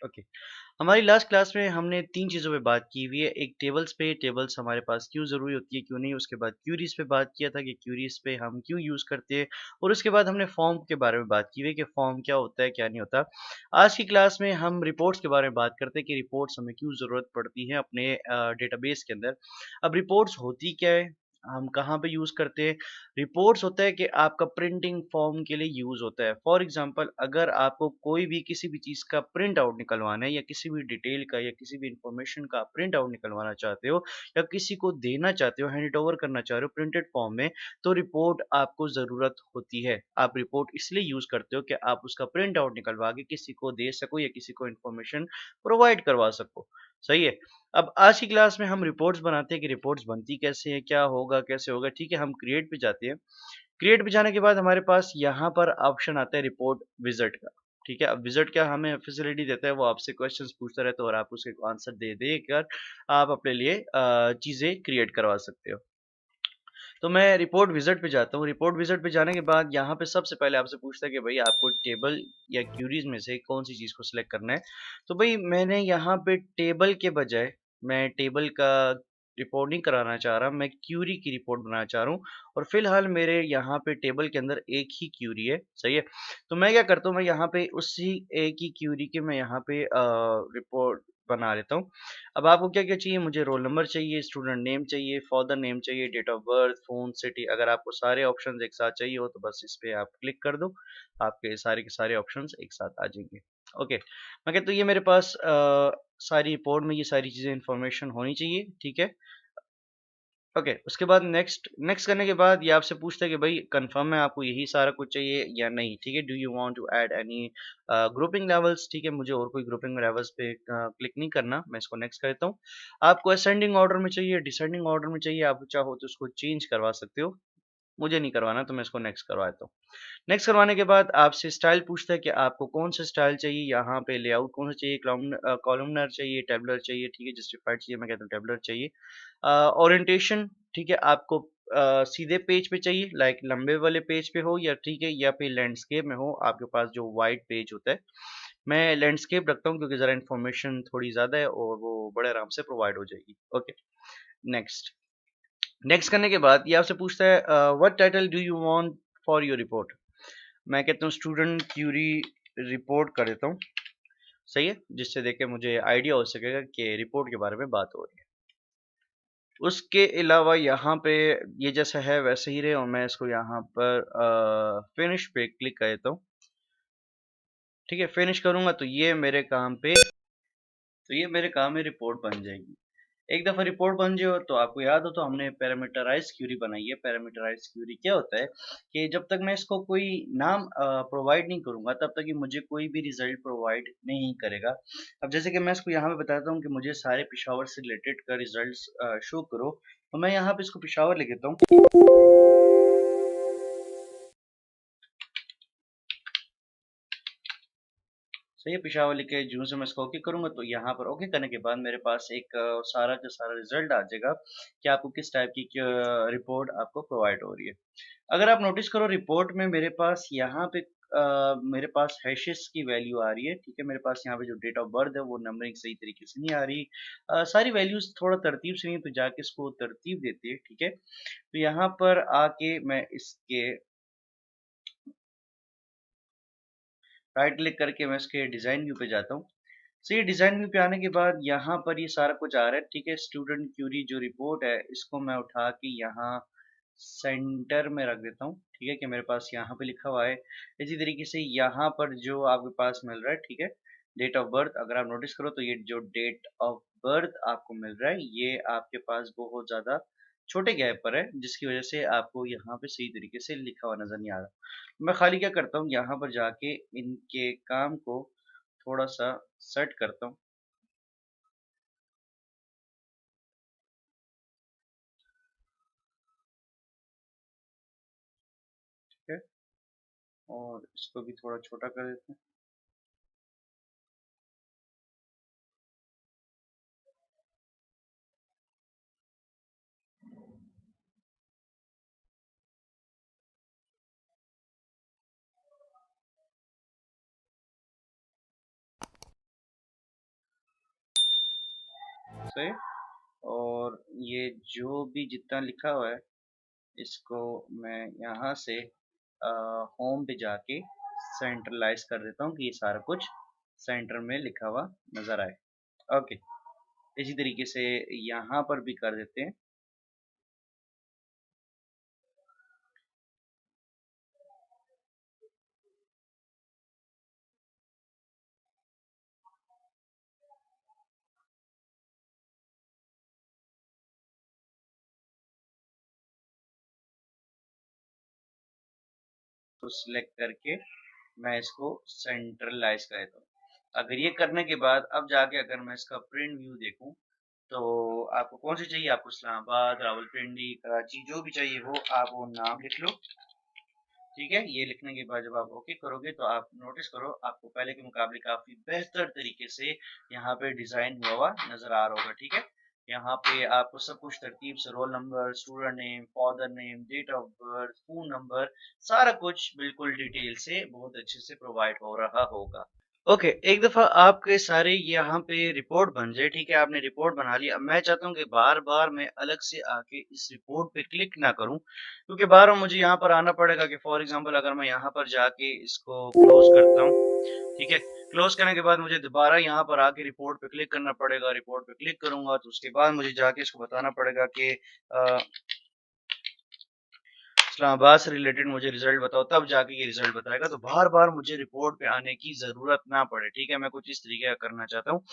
Okay. हमारी last class में हमने 3 चीज़ों पे बात की हुई है। एक टेबल्स पे, टेबल्स हमारे पास क्यों ज़रूरी होती है, क्यों नहीं। उसके बाद क्यूरीज़ पे बात किया था कि क्यूरीज़ पे हम क्यों यूज़ करते हैं। और उसके बाद हमने फॉर्म के बारे में बात की हुई है कि फॉर्म क्या होता है, क्या नहीं होता। आज की क्लास में हम रिपोर्ट्स के बारे में बात करते हैं कि रिपोर्ट्स हमें क्यों ज़रूरत पड़ती है अपने डेटाबेस के अंदर। अब रिपोर्ट्स होती क्या है, हम कहाँ पे यूज़ करते हैं। रिपोर्ट्स होता है कि आपका प्रिंटिंग फॉर्म के लिए यूज़ होता है। फॉर एग्ज़ाम्पल अगर आपको कोई भी किसी भी चीज़ का प्रिंट आउट निकलवाना है या किसी भी डिटेल का या किसी भी इन्फॉर्मेशन का प्रिंट आउट निकलवाना चाहते हो या किसी को देना चाहते हो, हैंड ओवर करना चाह रहे हो प्रिंटेड फॉर्म में, तो रिपोर्ट आपको ज़रूरत होती है। आप रिपोर्ट इसलिए यूज़ करते हो कि आप उसका प्रिंट आउट निकलवा के किसी को दे सको या किसी को इन्फॉर्मेशन प्रोवाइड करवा सको। सही है? अब आज की क्लास में हम रिपोर्ट्स बनाते हैं कि रिपोर्ट्स बनती कैसे हैं, क्या होगा, कैसे होगा, ठीक है? हम क्रिएट पे जाते हैं। क्रिएट पे जाने के बाद हमारे पास यहाँ पर ऑप्शन आता है रिपोर्ट विज़िट का, ठीक है? अब विज़िट क्या हमें फैसिलिटी देता है, वो आपसे क्वेश्चंस पूछता रहता है और आप उसके आंसर दे देकर आप अपने लिए चीज़ें क्रिएट करवा सकते हो। तो मैं रिपोर्ट विज़िट पे जाता हूँ। रिपोर्ट विज़िट पे जाने के बाद यहाँ पे सबसे पहले आपसे पूछता है कि भई आपको टेबल या क्यूरीज़ में से कौन-सी चीज़ को सिलेक्ट करना है। तो भई मैंने यहाँ पे टेबल के बजाय मैं टेबल का रिपोर्ट नहीं कराना चाह रहा, मैं क्यूरी की रिपोर्ट बनाना चाह रहा हूँ और फ़िलहाल मेरे यहाँ पे टेबल के अंदर एक ही क्यूरी है, सही है? तो मैं क्या करता हूँ, मैं यहाँ पे उसी एक ही क्यूरी के मैं यहाँ पे रिपोर्ट बना लेता हूँ। अब आपको क्या-क्या चाहिए? मुझे रोल नंबर चाहिए, स्टूडेंट नेम चाहिए, फादर नेम चाहिए, date of birth, phone, city. अगर आपको सारे ऑप्शंस एक साथ चाहिए हो तो बस इस पे आप क्लिक कर दो, आपके सारे के सारे ऑप्शंस एक साथ आ जाएँगे। ओके, मैं कहता हूँ ये मेरे पास सारी रिपोर्ट में ये सारी चीज़ें इन्फॉर्मेशन होनी चाहिए, ठीक है? ओके, उसके बाद नेक्स्ट नेक्स्ट करने के बाद ये आपसे पूछता है कि भाई कंफर्म है आपको यही सारा कुछ चाहिए या नहीं, ठीक है? Do you want to add any grouping levels, ठीक है? मुझे और कोई ग्रुपिंग लेवल्स पे क्लिक नहीं करना, मैं इसको नेक्स्ट कर देता हूँ। आपको असेंडिंग ऑर्डर में चाहिए, डिसेंडिंग ऑर्डर में चाहिए, आप चाहो तो उसको चेंज करवा सकते हो। मुझे नहीं करवाना तो मैं इसको नेक्स्ट करवा देता हूँ। नेक्स्ट करवाने के बाद आपसे स्टाइल पूछता है कि आपको कौन-सा स्टाइल चाहिए, यहाँ पे लेआउट कौन-सा चाहिए, कॉलमनर चाहिए, टैबुलर चाहिए, ठीक है, जस्टिफाइड चाहिए, मैं कहता हूँ टैबुलर चाहिए। ओरिएंटेशन, ठीक है, आपको सीधे पेज पे चाहिए, लाइक लंबे वाले पेज पे हो या ठीक है या फिर लैंडस्केप में हो, आपके पास जो वाइड पेज होता है। मैं लैंडस्केप रखता हूँ क्योंकि ज़रा इन्फॉर्मेशन थोड़ी ज़्यादा है और वो बड़े आराम से प्रोवाइड हो जाएगी। Okay, next. नेक्स्ट करने के बाद ये आपसे पूछता है what title do you want for your report. मैं कहता हूँ स्टूडेंट क्यूरी रिपोर्ट कर देता हूँ, सही है? जिससे देख के मुझे आइडिया हो सकेगा कि रिपोर्ट के बारे में बात हो रही है। उसके अलावा यहाँ पे ये जैसा है वैसे ही रहे और मैं इसको यहाँ पर फिनिश पे क्लिक कर देता हूँ, ठीक है? फिनिश करूँगा तो ये मेरे काम में रिपोर्ट बन जाएगी। एक दफ़ा रिपोर्ट बन जाए तो आपको याद हो तो हमने पैरामीटराइज़्ड क्वेरी बनाई है। पैरामीटराइज़्ड क्वेरी क्या होता है कि जब तक मैं इसको कोई नाम प्रोवाइड नहीं करूँगा तब तक ये मुझे कोई भी रिज़ल्ट प्रोवाइड नहीं करेगा। अब जैसे कि मैं इसको यहाँ पे बताता हूँ कि मुझे सारे पेशावर से रिलेटेड का रिज़ल्ट्स शो करो, तो मैं यहाँ पे इसको पेशावर लिख देता हूँ। सही है, पेशावर लिख के जूँ से मैं इसको ओके करूँगा तो यहाँ पर ओके करने के बाद मेरे पास एक सारा का सारा रिज़ल्ट आ जाएगा कि आपको किस टाइप की रिपोर्ट आपको प्रोवाइड हो रही है। अगर आप नोटिस करो रिपोर्ट में मेरे पास यहाँ पे मेरे पास हैशेस की वैल्यू आ रही है, ठीक है? मेरे पास यहाँ पे जो डेट ऑफ बर्थ है वो नंबरिंग सही तरीके से नहीं आ रही। सारी वैल्यूज़ थोड़ा तरतीब से नहीं है तो जाके इसको तरतीब देते हैं, ठीक है? तो यहाँ पर आके मैं इसके राइट क्लिक करके मैं इसके डिज़ाइन व्यू पे जाता हूँ। सो ये डिज़ाइन व्यू पे आने के बाद यहाँ पर ये सारा कुछ आ रहा है, ठीक है? स्टूडेंट क्यूरी जो रिपोर्ट है इसको मैं उठा के यहाँ सेंटर में रख देता हूँ, ठीक है? कि मेरे पास यहाँ पे लिखा हुआ है। इसी तरीके से यहाँ पर जो आपके पास मिल रहा है, ठीक है? डेट ऑफ बर्थ अगर आप नोटिस करो तो ये जो डेट ऑफ बर्थ आपको मिल रहा है, ये आपके पास बहुत ज़्यादा छोटे गैप पर है, जिसकी वजह से आपको यहाँ पे सही तरीके से लिखा हुआ नज़र नहीं आ रहा। मैं खाली क्या करता हूँ, यहाँ पर जाके इनके काम को थोड़ा-सा सेट करता हूँ, ठीक है? और इसको भी थोड़ा छोटा कर देते हैं। पे, और ये जो भी जितना लिखा हुआ है इसको मैं यहाँ से होम पे जाके सेंट्रलाइज कर देता हूँ कि ये सारा कुछ सेंटर में लिखा हुआ नज़र आए। ओके, इसी तरीके से यहाँ पर भी कर देते हैं। तो सिलेक्ट करके मैं इसको सेंट्रलाइज कर देता हूँ। अगर ये करने के बाद अब जाके अगर मैं इसका प्रिंट व्यू देखूँ तो आपको कौन सी चाहिए, आपको इस्लामाबाद, रावलपिंडी, कराची जो भी चाहिए हो आप वो नाम लिख लो। ठीक है, ये लिखने के बाद जब आप ओके करोगे तो आप नोटिस करो आपको पहले के मुकाबले काफी बेहतर तरीके से यहाँ पे डिजाइन हुआ हुआ नजर आ रहा होगा। ठीक है, यहाँ पे आपको सब कुछ तरतीब से roll number, student name, father name, date of birth, phone number, सारा कुछ बिल्कुल डिटेल से बहुत अच्छे से प्रोवाइड हो रहा होगा। ओके, एक दफ़ा आपके सारे यहाँ पे रिपोर्ट बन जाए, ठीक है, आपने रिपोर्ट बना ली। अब मैं चाहता हूँ कि बार-बार मैं अलग से आके इस रिपोर्ट पे क्लिक ना करूँ, क्योंकि बार-बार मुझे यहाँ पर आना पड़ेगा कि फॉर एग्ज़ाम्पल अगर मैं यहाँ पर जाके इसको क्लोज़ करता हूँ, ठीक है? क्लोज़ करने के बाद मुझे दोबारा यहाँ पर आके रिपोर्ट पे क्लिक करना पड़ेगा, रिपोर्ट पे क्लिक करूँगा तो उसके बाद मुझे जाके इसको बताना पड़ेगा कि इस्लामाबाद से रिलेटेड मुझे रिजल्ट बताओ, तब जाके ये रिजल्ट बताएगा। तो बार-बार मुझे रिपोर्ट पे आने की ज़रूरत ना पड़े, ठीक है? मैं कुछ इस तरीके का करना चाहता हूँ।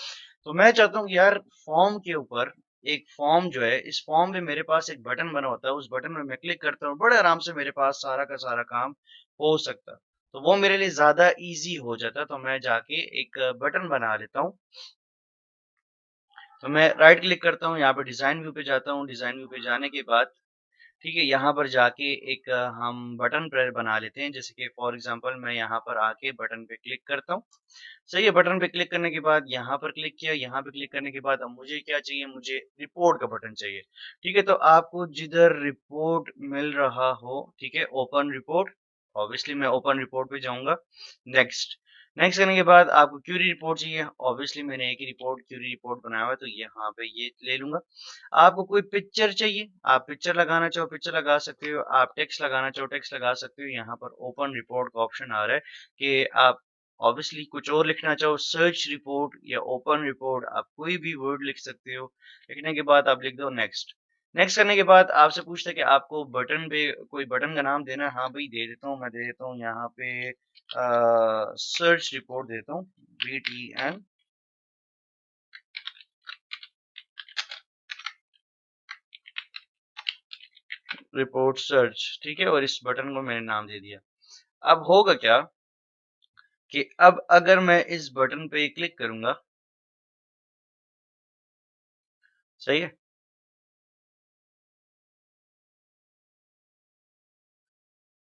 तो मैं चाहता हूँ कि यार फॉर्म के ऊपर एक फॉर्म जो है, इस फॉर्म में मेरे पास एक बटन बना होता है, उस बटन में मैं क्लिक करता हूँ, बड़े आराम से मेरे पास सारा का सारा काम हो सकता है। तो वो मेरे लिए ज़्यादा ईज़ी हो जाता, तो मैं जाके एक बटन बना लेता हूँ। तो मैं राइट क्लिक करता हूँ, यहाँ पे डिज़ाइन व्यू पे जाता हूँ, डिज़ाइन व्यू पे जाने के बाद ठीक है, यहाँ पर जाके एक हम बटन बना लेते हैं, जैसे कि फॉर एग्जांपल मैं यहाँ पर आके बटन पे क्लिक करता हूँ। सही है, बटन पे क्लिक करने के बाद यहाँ पर क्लिक किया, यहाँ पे क्लिक करने के बाद अब मुझे क्या चाहिए, मुझे रिपोर्ट का बटन चाहिए। ठीक है, तो आपको जिधर रिपोर्ट मिल रहा हो, ठीक है, ओपन रिपोर्ट, ऑब्वियसली मैं ओपन रिपोर्ट पे जाऊँगा। नेक्स्ट, नेक्स्ट करने के बाद आपको क्यूरी रिपोर्ट चाहिए, ऑब्वियसली मैंने एक ही रिपोर्ट क्यूरी रिपोर्ट बनाया हुआ है, तो यहाँ पे ये ले लूँगा। आपको कोई पिक्चर चाहिए, आप पिक्चर लगाना चाहो पिक्चर लगा सकते हो, आप टेक्स्ट लगाना चाहो टेक्स्ट लगा सकते हो। यहाँ पर ओपन रिपोर्ट का ऑप्शन आ रहा है कि आप ऑब्वियसली कुछ और लिखना चाहो, सर्च रिपोर्ट या ओपन रिपोर्ट, आप कोई भी वर्ड लिख सकते हो। लिखने के बाद आप लिख दो नेक्स्ट। नेक्स्ट करने के बाद आपसे पूछता है कि आपको बटन पे कोई बटन का नाम देना है। हाँ भाई दे देता हूँ, मैं दे देता हूँ यहाँ पे सर्च रिपोर्ट देता हूँ, BTN रिपोर्ट सर्च, ठीक है, और इस बटन को मैंने नाम दे दिया। अब होगा क्या कि अब अगर मैं इस बटन पे क्लिक करूंगा, सही है,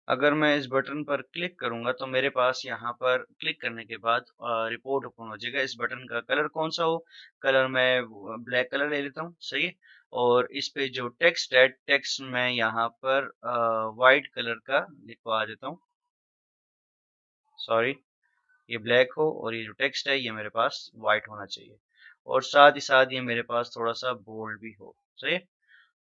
अगर मैं इस बटन पर क्लिक करूंगा तो मेरे पास यहाँ पर क्लिक करने के बाद रिपोर्ट ओपन हो जाएगा। इस बटन का कलर कौन सा हो, कलर मैं ब्लैक कलर ले लेता हूँ, सही है, और इस पे जो टेक्स्ट है, टेक्स्ट मैं यहाँ पर वाइट कलर का लिखवा देता हूँ, सॉरी, ये ब्लैक हो और ये जो टेक्स्ट है ये मेरे पास वाइट होना चाहिए, और साथ ही साथ ये मेरे पास थोड़ा सा बोल्ड भी हो, सही है।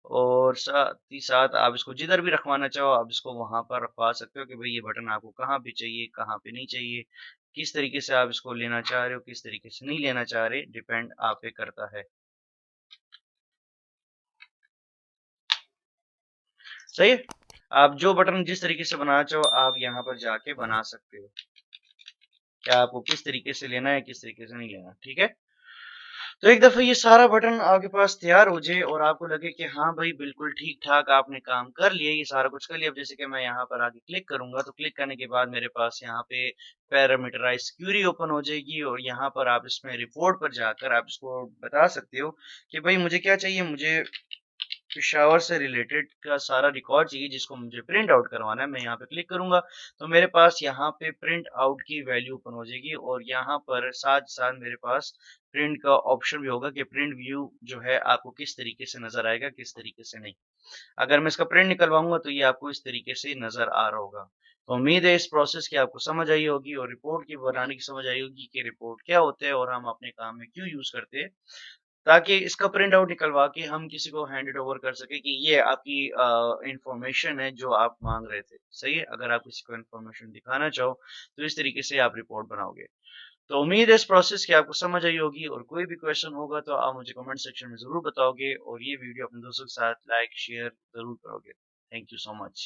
और साथ ही साथ आप इसको जिधर भी रखवाना चाहो आप इसको वहां पर रखवा सकते हो कि भाई ये बटन आपको कहाँ पे चाहिए, कहाँ पे नहीं चाहिए, किस तरीके से आप इसको लेना चाह रहे हो, किस तरीके से नहीं लेना चाह रहे, डिपेंड आप पे करता है। सही है, आप जो बटन जिस तरीके से बनाना चाहो आप यहाँ पर जाके बना सकते हो, क्या आपको किस तरीके से लेना है, किस तरीके से नहीं लेना, ठीक है। तो एक दफ़ा ये सारा बटन आपके पास तैयार हो जाए और आपको लगे कि हाँ भाई बिल्कुल ठीक-ठाक आपने काम कर लिया, ये सारा कुछ कर लिया। अब जैसे कि मैं यहाँ पर आके क्लिक करूँगा, तो क्लिक करने के बाद मेरे पास यहाँ पे पैरामीटराइज़्ड क्वेरी ओपन हो जाएगी, और यहाँ पर आप इसमें रिपोर्ट पर जाकर आप इसको बता सकते हो कि भाई मुझे क्या चाहिए, मुझे पेशावर से रिलेटेड का सारा रिकॉर्ड चाहिए जिसको मुझे प्रिंट आउट करवाना है। मैं यहाँ पे क्लिक करूंगा तो मेरे पास यहाँ पे प्रिंट आउट की वैल्यू ओपन हो जाएगी, और यहाँ पर साथ साथ मेरे पास प्रिंट का ऑप्शन भी होगा कि प्रिंट व्यू जो है आपको किस तरीके से नजर आएगा, किस तरीके से नहीं। अगर मैं इसका प्रिंट निकलवाऊंगा तो ये आपको इस तरीके से नजर आ रहा होगा। तो उम्मीद है इस प्रोसेस की आपको समझ आई होगी और रिपोर्ट की बनाने की समझ आई होगी कि रिपोर्ट क्या होता है और हम अपने काम में क्यों यूज करते हैं। ताकि इसका प्रिंट आउट निकलवा के हम किसी को हैंड इट ओवर कर सकें कि ये आपकी इन्फॉर्मेशन है जो आप माँग रहे थे। सही है? अगर आप किसी को इन्फॉर्मेशन दिखाना चाहो, तो इस तरीके से आप रिपोर्ट बनाओगे। तो उम्मीद है इस प्रोसेस की आपको समझ आई होगी और कोई भी क्वेश्चन होगा तो आप मुझे कमेंट सेक्शन में ज़रूर बताओगे और ये वीडियो अपने दोस्तों के साथ लाइक, शेयर ज़रूर करोगे। Thank you so much.